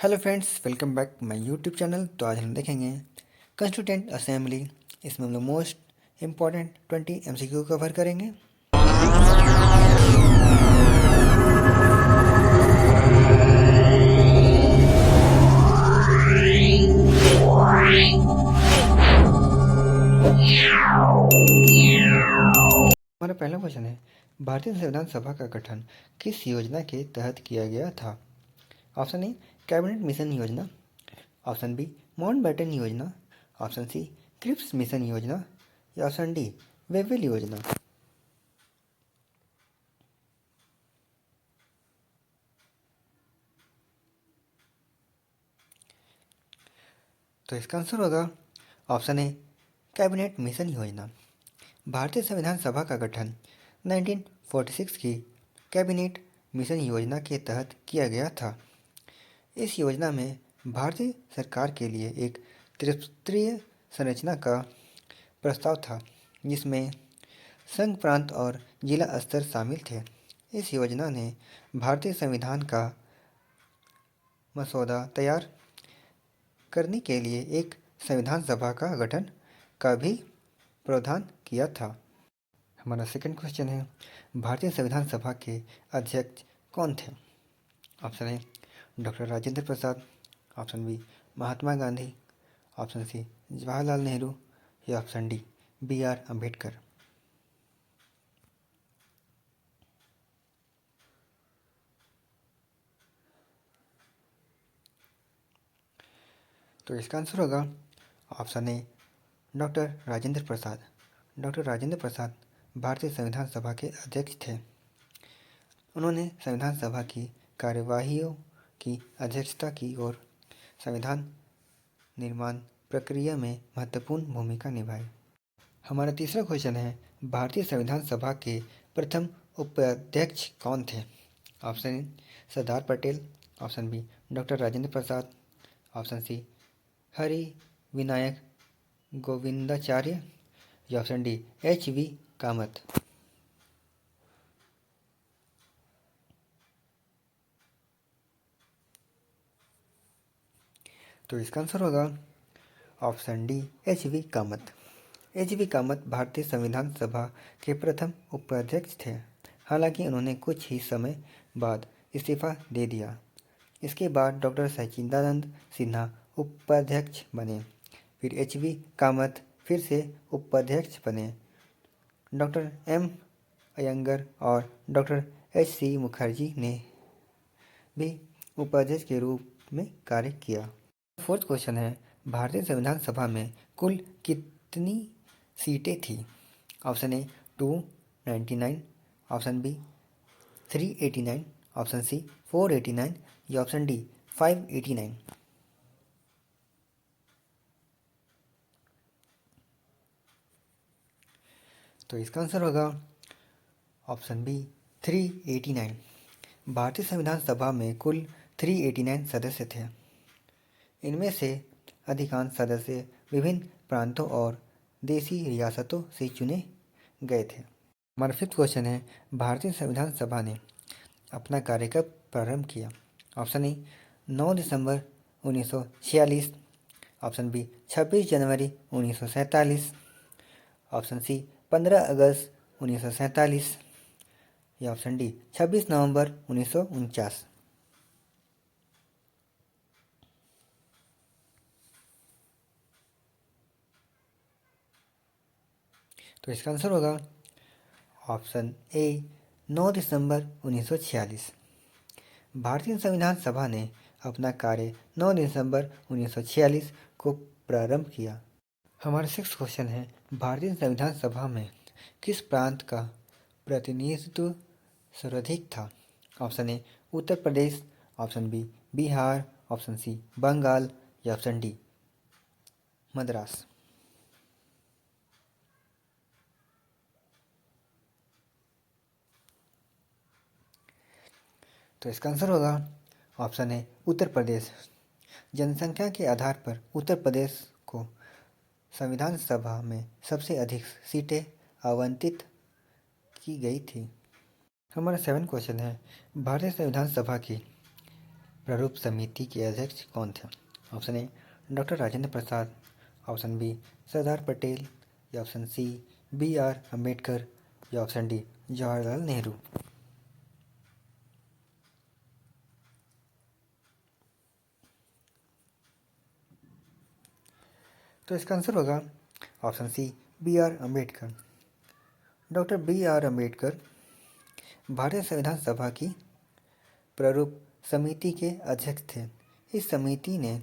Hello friends, welcome back my YouTube channel. तो आज हम देखेंगे कंस्टिट्यूएंट असेंबली। इसमें हम लोग मोस्ट इम्पॉर्टेंट 20 MCQ कवर करेंगे। हमारा पहला क्वेश्चन है, भारतीय संविधान सभा का गठन किस योजना के तहत किया गया था? ऑप्शन ए कैबिनेट मिशन योजना, ऑप्शन बी माउंटबेटन योजना, ऑप्शन सी क्रिप्स मिशन योजना या ऑप्शन डी वेवेल योजना। तो इसका आंसर होगा ऑप्शन ए कैबिनेट मिशन योजना। भारतीय संविधान सभा का गठन 1946 की कैबिनेट मिशन योजना के तहत किया गया था। इस योजना में भारतीय सरकार के लिए एक त्रिस्तरीय संरचना का प्रस्ताव था, जिसमें संघ प्रांत और जिला स्तर शामिल थे। इस योजना ने भारतीय संविधान का मसौदा तैयार करने के लिए एक संविधान सभा का गठन का भी प्रावधान किया था। हमारा सेकंड क्वेश्चन है, भारतीय संविधान सभा के अध्यक्ष कौन थे? Option A doctor Rajendra Prasad, option B Mahatma Gandhi, option C Jawaharlal Nehru या ऑप्शन डी BR अम्बेडकर। तो इसका आंसर होगा option A doctor Rajendra Prasad. Doctor Rajendra Prasad भारतीय संविधान सभा के अध्यक्ष थे। उन्होंने संविधान सभा की कार्यवाहियों की अध्यक्षता की और संविधान निर्माण प्रक्रिया में महत्वपूर्ण भूमिका निभाई। हमारा तीसरा क्वेश्चन है, भारतीय संविधान सभा के प्रथम उपाध्यक्ष कौन थे? Option A Sardar Patel, option B doctor Rajendra Prasad, option C Hari Vinayak Govindacharya या ऑप्शन डी HV कामत। तो इसका आंसर होगा option D HV Kamath. HV Kamath भारतीय संविधान सभा के प्रथम उपाध्यक्ष थे। हालांकि उन्होंने कुछ ही समय बाद इस्तीफा दे दिया। इसके बाद डॉक्टर सच्चिदानंद सिन्हा उपाध्यक्ष बने। फिर HV कामत फिर से उपाध्यक्ष बने। डॉक्टर M अयंगर और डॉक्टर HC मुखर्जी ने भी उपाध्यक्ष के रूप में कार्य किया। फोर्थ क्वेश्चन है, भारतीय संविधान सभा में कुल कितनी सीटें थी? Option A 299, option B 389, option C 489 या ऑप्शन डी 589। तो इसका आंसर होगा ऑप्शन बी 389। भारतीय संविधान सभा में कुल 389 सदस्य थे। इनमें से अधिकांश सदस्य विभिन्न प्रांतों और देशी रियासतों से चुने गए थे। हमारा फिफ्थ क्वेश्चन है, भारतीय संविधान सभा ने अपना कार्य कब प्रारंभ किया? ऑप्शन ए 9 दिसंबर 1946, ऑप्शन बी 26 जनवरी 1947, ऑप्शन सी 15 अगस्त 1947 या ऑप्शन डी 26 नवंबर 1949। तो इसका आंसर होगा ऑप्शन ए 9 दिसंबर 1946। भारतीय संविधान सभा ने अपना कार्य 9 दिसंबर 1946 को प्रारंभ किया। हमारा सिक्स्थ क्वेश्चन है, भारतीय संविधान सभा में किस प्रांत का प्रतिनिधित्व सर्वाधिक था? Option A Uttar Pradesh, option B Bihar, option C Bengal या ऑप्शन डी मद्रास। तो इसका आंसर होगा ऑप्शन ए उत्तर प्रदेश। जनसंख्या के आधार पर उत्तर प्रदेश को संविधान सभा में सबसे अधिक सीटें आवंटित की गई थी। हमारा सेवन क्वेश्चन है, भारतीय संविधान सभा की प्रारूप समिति के अध्यक्ष कौन थे? Option A doctor Rajendra Prasad, option B Sardar Patel, या ऑप्शन सी BR अम्बेडकर, या ऑप्शन डी जवाहरलाल नेहरू। तो इसका आंसर होगा option C BR Ambedkar. Doctor BR Ambedkar भारतीय संविधान सभा की प्रारूप समिति के अध्यक्ष थे। इस समिति ने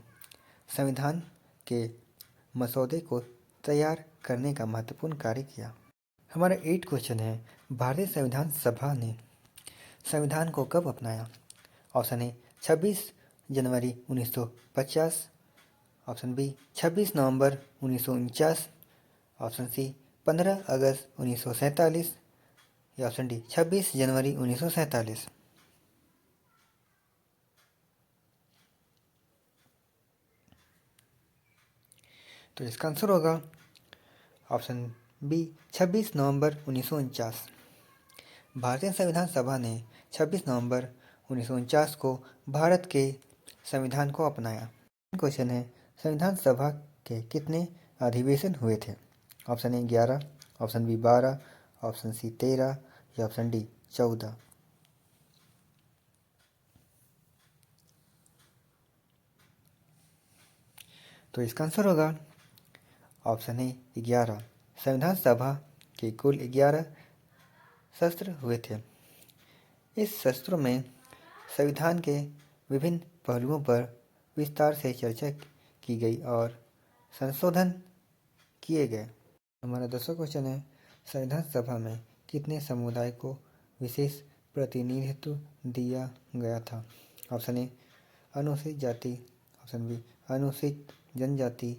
संविधान के मसौदे को तैयार करने का महत्वपूर्ण कार्य किया। हमारा 8 क्वेश्चन है, भारतीय संविधान सभा ने संविधान को कब अपनाया? ऑप्शन ए 26 जनवरी 1950, ऑप्शन बी 26 नवंबर 1949, ऑप्शन सी 15 अगस्त 1947, या ऑप्शन डी 26 जनवरी 1947। तो इसका आंसर होगा ऑप्शन बी 26 नवंबर 1949। भारतीय संविधान सभा ने 26 नवंबर 1949 को भारत के संविधान को अपनाया। क्वेश्चन है, संविधान सभा के कितने अधिवेशन हुए थे? Option A 11, option B 12, option C 13, या ऑप्शन डी 14। तो इसका आंसर होगा ऑप्शन ए 11। संविधान सभा के कुल 11 सत्र हुए थे। इस सत्रों में संविधान के विभिन्न पहलुओं पर विस्तार से चर्चा की गई और संशोधन किए गए। हमारा 10वां क्वेश्चन है, संविधान सभा में कितने समुदाय को विशेष प्रतिनिधित्व दिया गया था? ऑप्शन ए अनुसूचित जाति, ऑप्शन बी अनुसूचित जनजाति,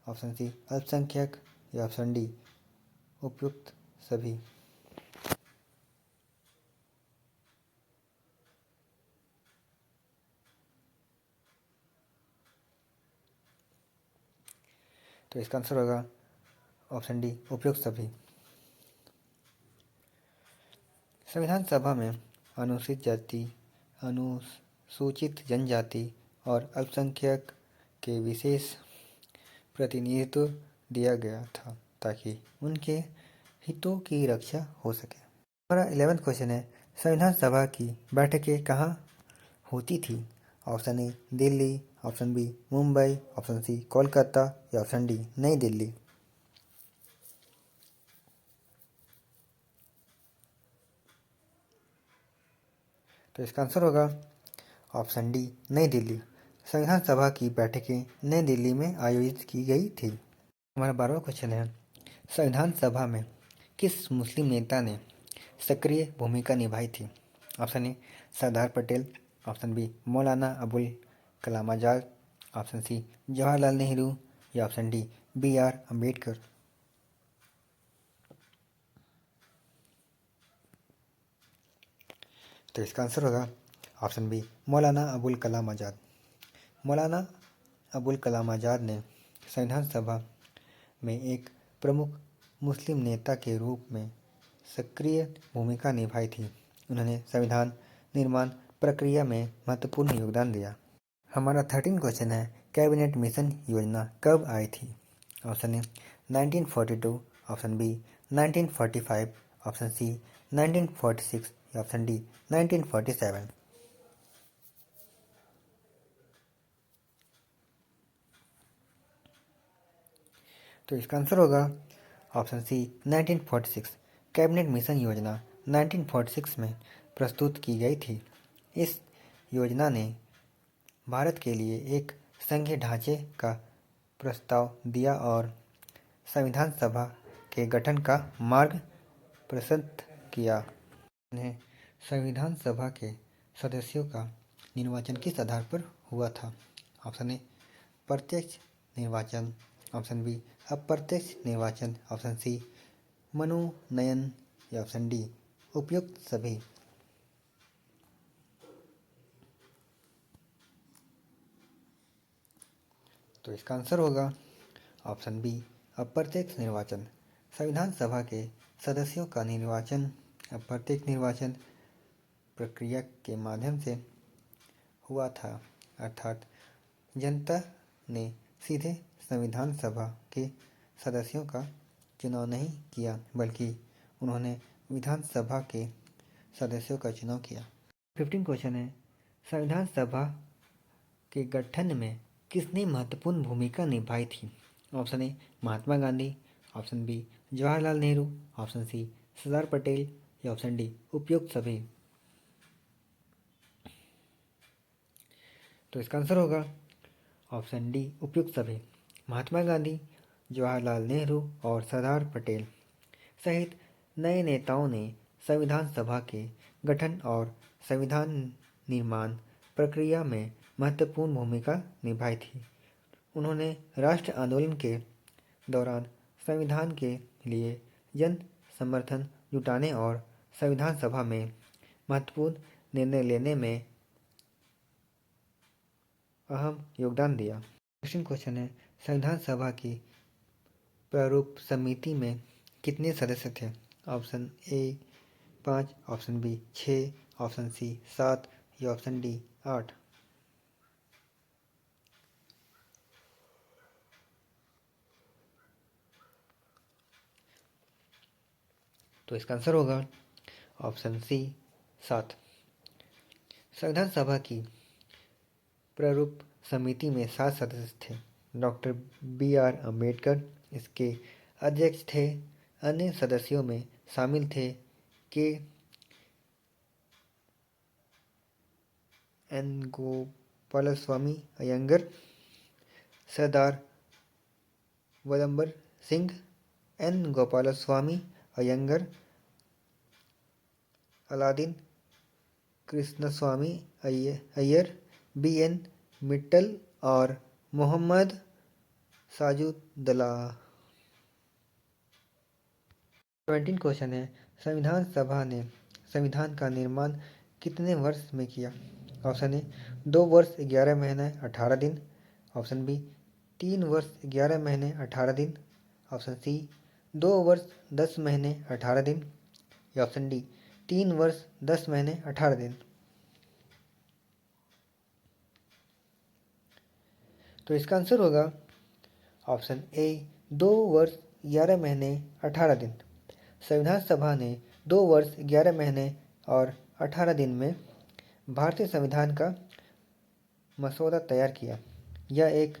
ऑप्शन सी अल्पसंख्यक, या ऑप्शन डी उपयुक्त सभी। तो इसका आंसर होगा ऑप्शन डी उपयुक्त सभी। संविधान सभा में अनुसूचित जाति, अनुसूचित जनजाति और अल्पसंख्यक के विशेष प्रतिनिधित्व दिया गया था ताकि उनके हितों की रक्षा हो सके। हमारा 11वां क्वेश्चन है, संविधान सभा की बैठकें कहाँ होती थी? Option A Delhi, option B Mumbai, option C Kolkata, या ऑप्शन डी नई दिल्ली। तो इसका आंसर होगा ऑप्शन डी नई दिल्ली। संविधान सभा की बैठकें नई दिल्ली में आयोजित की गई थी। हमारा 12वां क्वेश्चन है, संविधान सभा में किस मुस्लिम नेता ने सक्रिय भूमिका निभाई थी? Option A Sardar Patel, option B Maulana Abul Kalam Azad, option C Jawaharlal Nehru, या ऑप्शन डी BR अम्बेडकर। तो इसका आंसर होगा ऑप्शन बी मौलाना अबुल कलाम आज़ाद। मौलाना अबुल कलाम आज़ाद ने संविधान सभा में एक प्रमुख मुस्लिम नेता के रूप में सक्रिय भूमिका निभाई थी। उन्होंने संविधान निर्माण प्रक्रिया में महत्वपूर्ण योगदान दिया। हमारा 13 क्वेश्चन है, कैबिनेट मिशन योजना कब आई थी? Option A 1942, option B 1945, option C 1946, या ऑप्शन डी 1947। तो इसका आंसर होगा ऑप्शन सी 1946। कैबिनेट मिशन योजना 1946 में प्रस्तुत की गई थी। इस योजना ने भारत के लिए एक संघीय ढांचे का प्रस्ताव दिया और संविधान सभा के गठन का मार्ग प्रशस्त किया। संविधान सभा के सदस्यों का निर्वाचन किस आधार पर हुआ था? ऑप्शन ए प्रत्यक्ष निर्वाचन, ऑप्शन बी अप्रत्यक्ष निर्वाचन, ऑप्शन सी मनोनयन, या ऑप्शन डी उपयुक्त सभी। तो इसका आंसर होगा ऑप्शन बी अप्रत्यक्ष निर्वाचन। संविधान सभा के सदस्यों का निर्वाचन अप्रत्यक्ष निर्वाचन प्रक्रिया के माध्यम से हुआ था, अर्थात जनता ने सीधे संविधान सभा के सदस्यों का चुनाव नहीं किया, बल्कि उन्होंने विधानसभा के सदस्यों का चुनाव किया। 15 क्वेश्चन है, संविधान सभा के गठन में किसने महत्वपूर्ण भूमिका निभाई थी? Option A Mahatma Gandhi, option B Jawaharlal Nehru, option C Sardar Patel या ऑप्शन डी उपयुक्त सभी। तो इसका आंसर होगा ऑप्शन डी उपयुक्त सभी। महात्मा गांधी, जवाहरलाल नेहरू और सरदार पटेल सहित नए नेताओं ने संविधान सभा के गठन और संविधान निर्माण प्रक्रिया में महत्वपूर्ण भूमिका निभाई थी। उन्होंने राष्ट्र आंदोलन के दौरान संविधान के लिए जन समर्थन जुटाने और संविधान सभा में महत्वपूर्ण निर्णय लेने में अहम योगदान दिया। क्वेश्चन है, संविधान सभा की प्रारूप समिति में कितने सदस्य थे? Option A 5, option B 6, option C 7 या ऑप्शन डी 8। तो इसका आंसर होगा ऑप्शन सी 7। संविधान सभा की प्रारूप समिति में 7 सदस्य थे। डॉक्टर BR अम्बेडकर इसके अध्यक्ष थे। अन्य सदस्यों में शामिल थे के एन गोपालस्वामी अयंगर, सरदार वल्लभ सिंह, एन गोपालस्वामी अयंगर, अलादीन कृष्णस्वामी अय्यर, BN मित्तल और मोहम्मद साजुद्दौला। 17 क्वेश्चन है, संविधान सभा ने संविधान का निर्माण कितने वर्ष में किया? ऑप्शन ए 2 वर्ष 11 महीने 18 दिन, ऑप्शन बी 3 वर्ष 11 महीने 18 दिन, ऑप्शन सी 2 वर्ष 10 महीने 18 दिन या ऑप्शन डी 3 वर्ष 10 महीने 18 दिन। तो इसका आंसर होगा ऑप्शन ए 2 वर्ष 11 महीने 18 दिन। संविधान सभा ने 2 वर्ष 11 महीने और 18 दिन में भारतीय संविधान का मसौदा तैयार किया। यह एक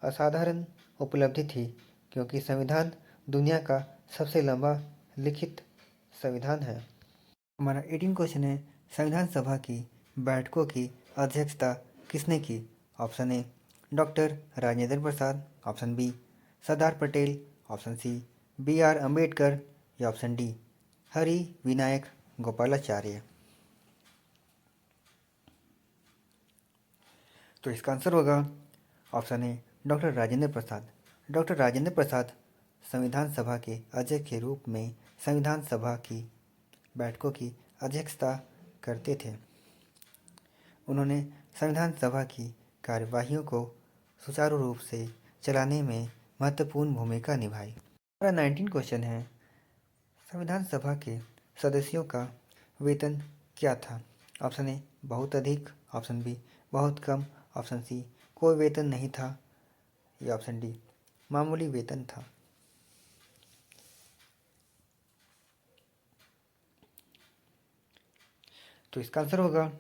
असाधारण उपलब्धि थी, क्योंकि संविधान दुनिया का सबसे लंबा लिखित संविधान है। हमारा 18 क्वेश्चन है, संविधान सभा की बैठकों की अध्यक्षता किसने की? Option A doctor Rajendra Prasad, option B Sardar Patel, option C BR Ambedkar या ऑप्शन डी हरि विनायक गोपालाचार्य। तो इसका आंसर होगा option A doctor Rajendra Prasad. Doctor Rajendra Prasad संविधान सभा के अध्यक्ष के रूप में संविधान सभा की बैठकों की अध्यक्षता करते थे। उन्होंने संविधान सभा की कार्यवाहियों को सुचारू रूप से चलाने में महत्वपूर्ण भूमिका निभाई। हमारा 19 क्वेश्चन है, संविधान सभा के सदस्यों का वेतन क्या था? ऑप्शन ए बहुत अधिक, ऑप्शन बी बहुत कम, ऑप्शन सी कोई वेतन नहीं था या ऑप्शन डी मामूली वेतन था। तो इसका आंसर होगा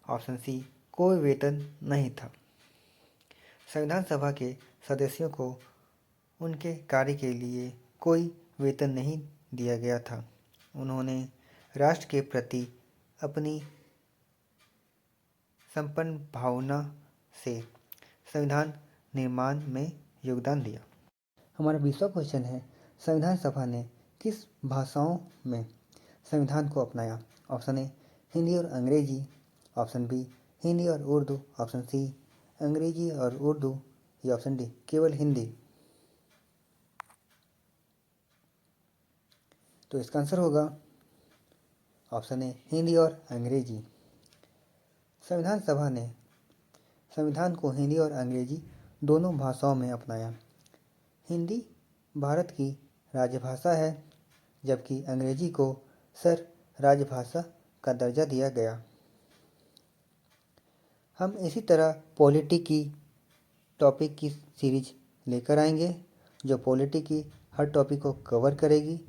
ऑप्शन सी कोई वेतन नहीं था। संविधान सभा के सदस्यों को उनके कार्य के लिए कोई वेतन नहीं दिया गया था। उन्होंने राष्ट्र के प्रति अपनी संपन्न भावना से संविधान निर्माण में योगदान दिया। हमारा 20वां क्वेश्चन है, संविधान सभा ने किस भाषाओं में संविधान को अपनाया? ऑप्शन ए हिंदी और अंग्रेजी, ऑप्शन बी हिंदी और उर्दू, ऑप्शन सी अंग्रेजी और उर्दू या ऑप्शन डी केवल हिंदी। तो इसका आंसर होगा ऑप्शन ए हिंदी और अंग्रेजी। संविधान सभा ने संविधान को हिंदी और अंग्रेजी दोनों भाषाओं में अपनाया। हिंदी भारत की राजभाषा है, जबकि अंग्रेजी को सर राजभाषा का दर्जा दिया गया। हम इसी तरह पॉलिटी की टॉपिक की सीरीज लेकर आएंगे जो पॉलिटी की हर टॉपिक को कवर करेगी।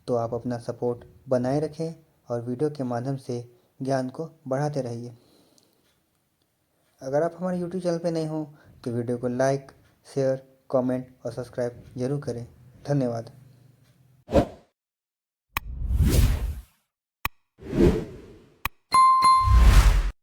तो आप अपना सपोर्ट बनाए रखें और वीडियो के माध्यम से ज्ञान को बढ़ाते रहिए। अगर आप हमारे यूट्यूब चैनल पर नए हो तो वीडियो को लाइक, शेयर, कमेंट और सब्सक्राइब जरूर करें। धन्यवाद।